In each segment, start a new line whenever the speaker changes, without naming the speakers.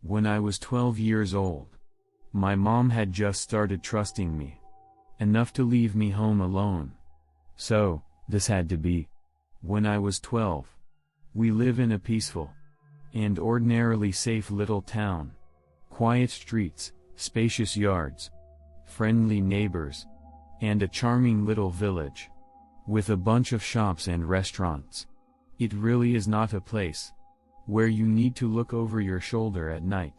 When I was 12 years old, my mom had just started trusting me enough to leave me home alone. So, this had to be when I was 12. We live in a peaceful and ordinarily safe little town. Quiet streets, spacious yards, friendly neighbors, and a charming little village with a bunch of shops and restaurants. It really is not a place where you need to look over your shoulder at night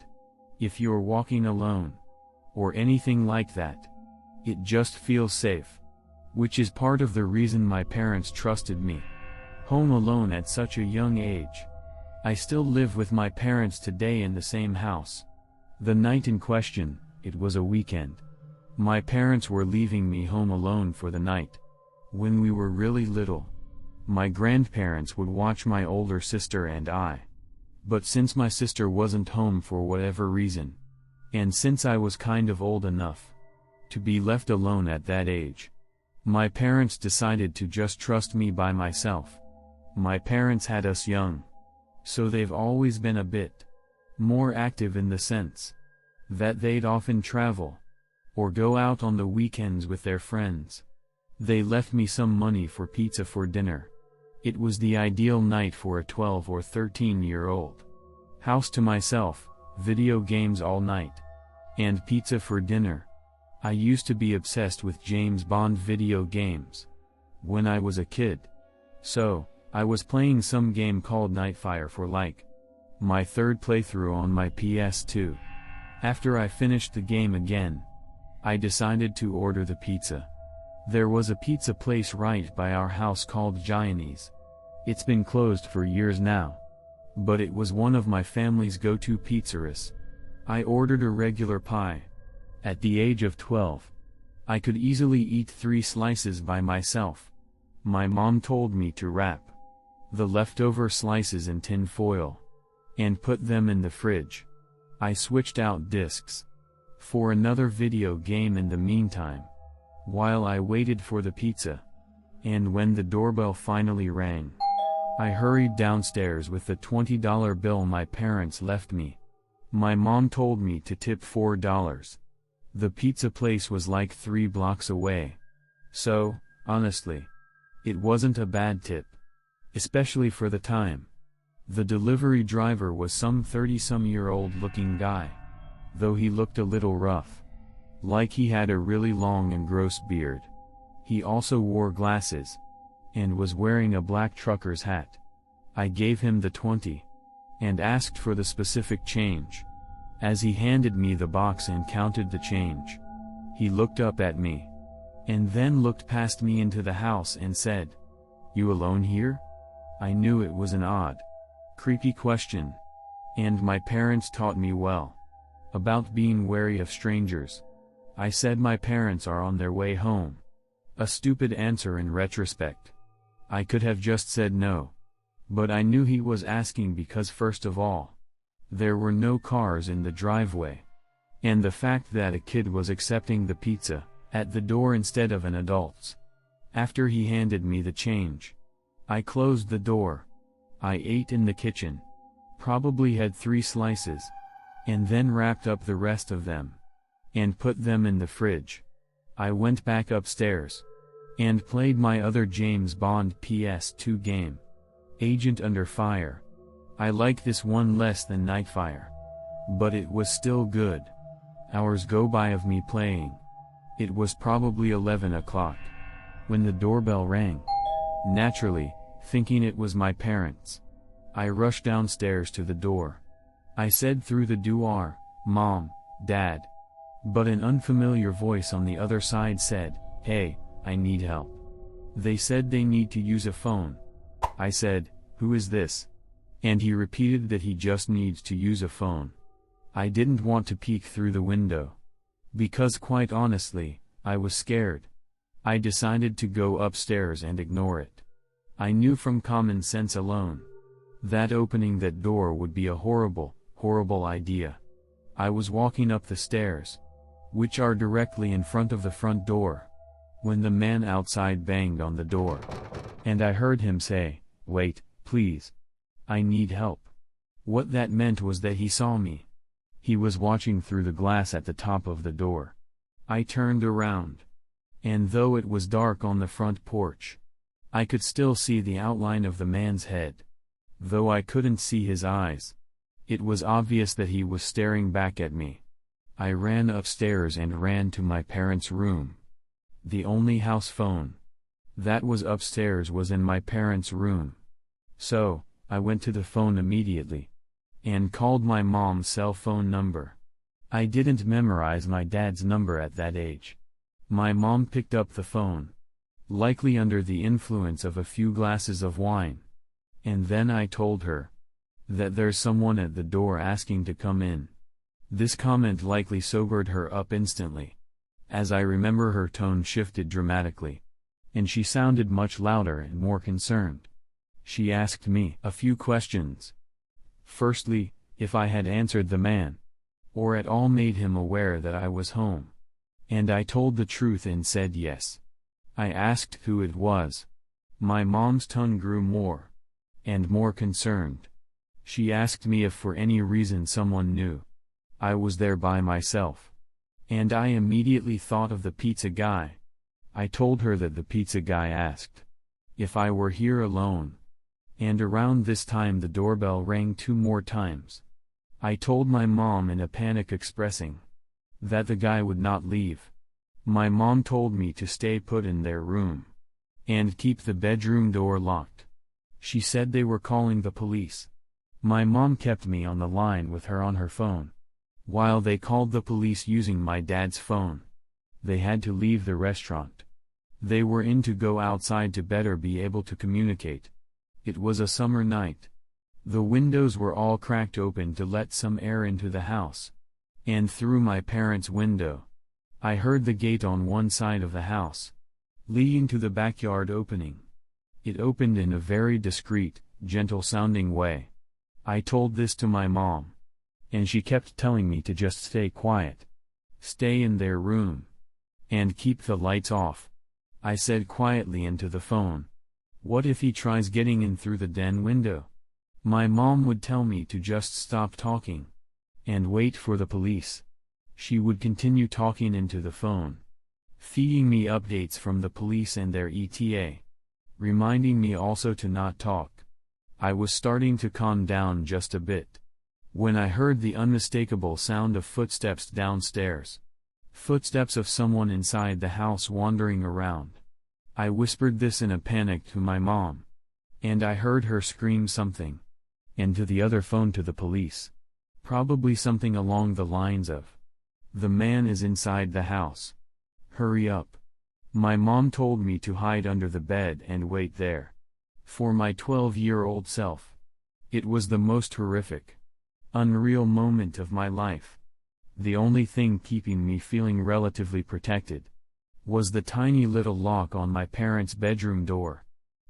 if you're walking alone, or anything like that. It just feels safe, which is part of the reason my parents trusted me home alone at such a young age. I still live with my parents today in the same house. The night in question, it was a weekend. My parents were leaving me home alone for the night. When we were really little, my grandparents would watch my older sister and I. But since my sister wasn't home for whatever reason, and since I was kind of old enough to be left alone at that age, my parents decided to just trust me by myself. My parents had us young, so they've always been a bit more active in the sense that they'd often travel or go out on the weekends with their friends. They left me some money for pizza for dinner. It was the ideal night for a 12 or 13-year-old. House to myself, video games all night, and pizza for dinner. I used to be obsessed with James Bond video games when I was a kid. So, I was playing some game called Nightfire for like my third playthrough on my PS2. After I finished the game again, I decided to order the pizza. There was a pizza place right by our house called Gianni's. It's been closed for years now, but it was one of my family's go-to pizzerias. I ordered a regular pie. At the age of 12, I could easily eat 3 slices by myself. My mom told me to wrap the leftover slices in tin foil and put them in the fridge. I switched out discs for another video game in the meantime, while I waited for the pizza. And when the doorbell finally rang, I hurried downstairs with the $20 bill my parents left me. My mom told me to tip $4. The pizza place was like 3 blocks away. So, honestly, it wasn't a bad tip, especially for the time. The delivery driver was some 30-some-year-old looking guy, though he looked a little rough, like he had a really long and gross beard. He also wore glasses, and was wearing a black trucker's hat. I gave him the 20, and asked for the specific change. As he handed me the box and counted the change, he looked up at me, and then looked past me into the house and said, "You alone here?" I knew it was an odd, creepy question, and my parents taught me well about being wary of strangers. I said my parents are on their way home. A stupid answer in retrospect. I could have just said no. But I knew he was asking because first of all, there were no cars in the driveway. And the fact that a kid was accepting the pizza at the door instead of an adult's. After he handed me the change, I closed the door. I ate in the kitchen, probably had 3 slices, and then wrapped up the rest of them and put them in the fridge. I went back upstairs and played my other James Bond PS2 game, Agent Under Fire. I like this one less than Nightfire, but it was still good. Hours go by of me playing. It was probably 11 o'clock when the doorbell rang. Naturally, thinking it was my parents, I rushed downstairs to the door. I said through the door, "Mom, Dad." But an unfamiliar voice on the other side said, "Hey, I need help." They said they need to use a phone. I said, "Who is this?" And he repeated that he just needs to use a phone. I didn't want to peek through the window, because quite honestly, I was scared. I decided to go upstairs and ignore it. I knew from common sense alone that opening that door would be a horrible, horrible idea. I was walking up the stairs, which are directly in front of the front door, when the man outside banged on the door. And I heard him say, "Wait, please. I need help." What that meant was that he saw me. He was watching through the glass at the top of the door. I turned around. And though it was dark on the front porch, I could still see the outline of the man's head. Though I couldn't see his eyes, it was obvious that he was staring back at me. I ran upstairs and ran to my parents' room. The only house phone that was upstairs was in my parents' room. So, I went to the phone immediately and called my mom's cell phone number. I didn't memorize my dad's number at that age. My mom picked up the phone, likely under the influence of a few glasses of wine. And then I told her that there's someone at the door asking to come in. This comment likely sobered her up instantly, as I remember her tone shifted dramatically, and she sounded much louder and more concerned. She asked me a few questions. Firstly, if I had answered the man, or at all made him aware that I was home. And I told the truth and said yes. I asked who it was. My mom's tone grew more and more concerned. She asked me if for any reason someone knew I was there by myself. And I immediately thought of the pizza guy. I told her that the pizza guy asked if I were here alone. And around this time the doorbell rang 2 more times. I told my mom in a panic, expressing that the guy would not leave. My mom told me to stay put in their room and keep the bedroom door locked. She said they were calling the police. My mom kept me on the line with her on her phone while they called the police using my dad's phone. They had to leave the restaurant. They were in to go outside to better be able to communicate. It was a summer night. The windows were all cracked open to let some air into the house. And through my parents' window, I heard the gate on one side of the house, leading to the backyard opening. It opened in a very discreet, gentle-sounding way. I told this to my mom, and she kept telling me to just stay quiet, stay in their room, and keep the lights off. I said quietly into the phone, "What if he tries getting in through the den window?" My mom would tell me to just stop talking and wait for the police. She would continue talking into the phone, feeding me updates from the police and their ETA, reminding me also to not talk. I was starting to calm down just a bit when I heard the unmistakable sound of footsteps downstairs. Footsteps of someone inside the house wandering around. I whispered this in a panic to my mom, and I heard her scream something, and to the other phone to the police. Probably something along the lines of, "The man is inside the house. Hurry up." My mom told me to hide under the bed and wait there. For my 12-year-old self, it was the most horrific, unreal moment of my life. The only thing keeping me feeling relatively protected was the tiny little lock on my parents' bedroom door.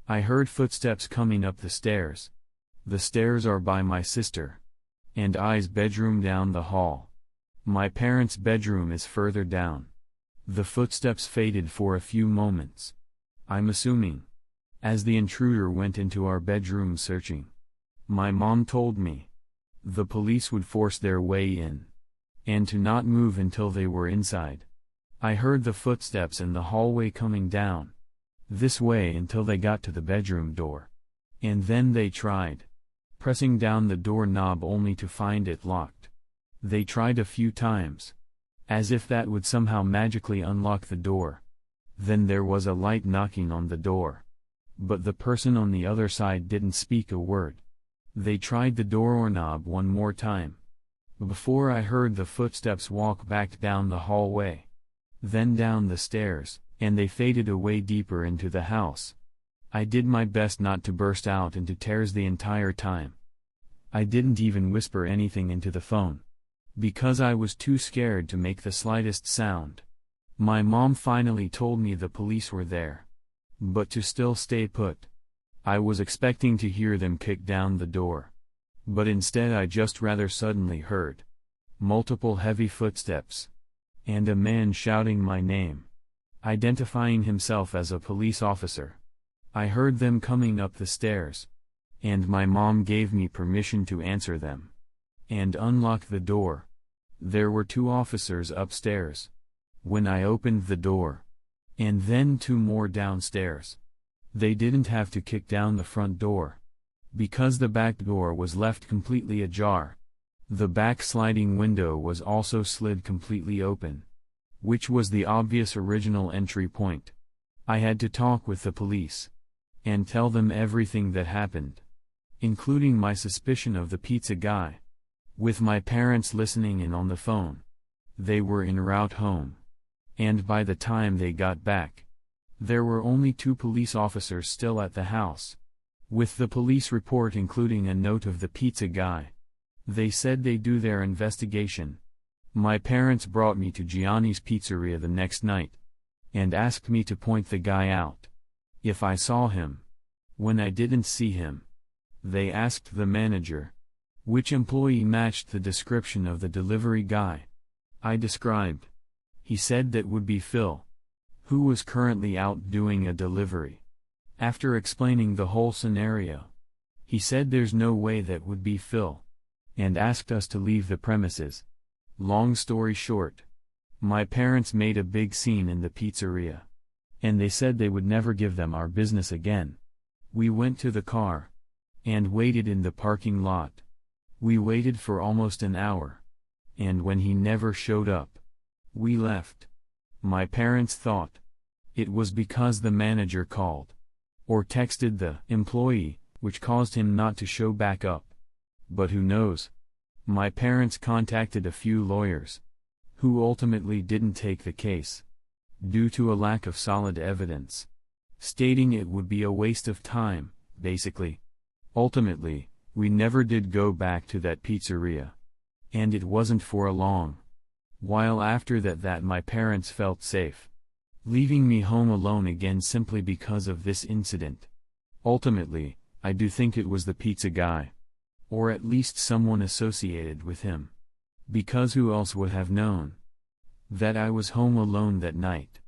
I heard footsteps coming up the stairs. The stairs are by my sister and I's bedroom down the hall. My parents' bedroom is further down. The footsteps faded for a few moments, I'm assuming, as the intruder went into our bedroom searching. My mom told me the police would force their way in, and to not move until they were inside. I heard the footsteps in the hallway coming down this way until they got to the bedroom door. And then they tried pressing down the doorknob only to find it locked. They tried a few times, as if that would somehow magically unlock the door. Then there was a light knocking on the door, but the person on the other side didn't speak a word. They tried the doorknob one more time, before I heard the footsteps walk back down the hallway, then down the stairs, and they faded away deeper into the house. I did my best not to burst out into tears the entire time. I didn't even whisper anything into the phone, because I was too scared to make the slightest sound. My mom finally told me the police were there, but to still stay put. I was expecting to hear them kick down the door, but instead I just rather suddenly heard multiple heavy footsteps, and a man shouting my name, identifying himself as a police officer. I heard them coming up the stairs, and my mom gave me permission to answer them and unlock the door. There were 2 officers upstairs when I opened the door, and then 2 more downstairs. They didn't have to kick down the front door, because the back door was left completely ajar. The back sliding window was also slid completely open, which was the obvious original entry point. I had to talk with the police and tell them everything that happened, including my suspicion of the pizza guy. With my parents listening in on the phone. They were en route home, and by the time they got back, there were only 2 police officers still at the house, with the police report including a note of the pizza guy. They said they'd do their investigation. My parents brought me to Gianni's Pizzeria the next night, and asked me to point the guy out if I saw him. When I didn't see him, they asked the manager which employee matched the description of the delivery guy I described. He said that would be Phil, who was currently out doing a delivery. After explaining the whole scenario, he said there's no way that would be Phil, and asked us to leave the premises. Long story short, my parents made a big scene in the pizzeria, and they said they would never give them our business again. We went to the car and waited in the parking lot. We waited for almost an hour, and when he never showed up, we left. My parents thought it was because the manager called or texted the employee, which caused him not to show back up. But who knows? My parents contacted a few lawyers, who ultimately didn't take the case, due to a lack of solid evidence, stating it would be a waste of time, basically. Ultimately, we never did go back to that pizzeria, and it wasn't for a long while after that my parents felt safe leaving me home alone again simply because of this incident. Ultimately, I do think it was the pizza guy, or at least someone associated with him, because who else would have known that I was home alone that night?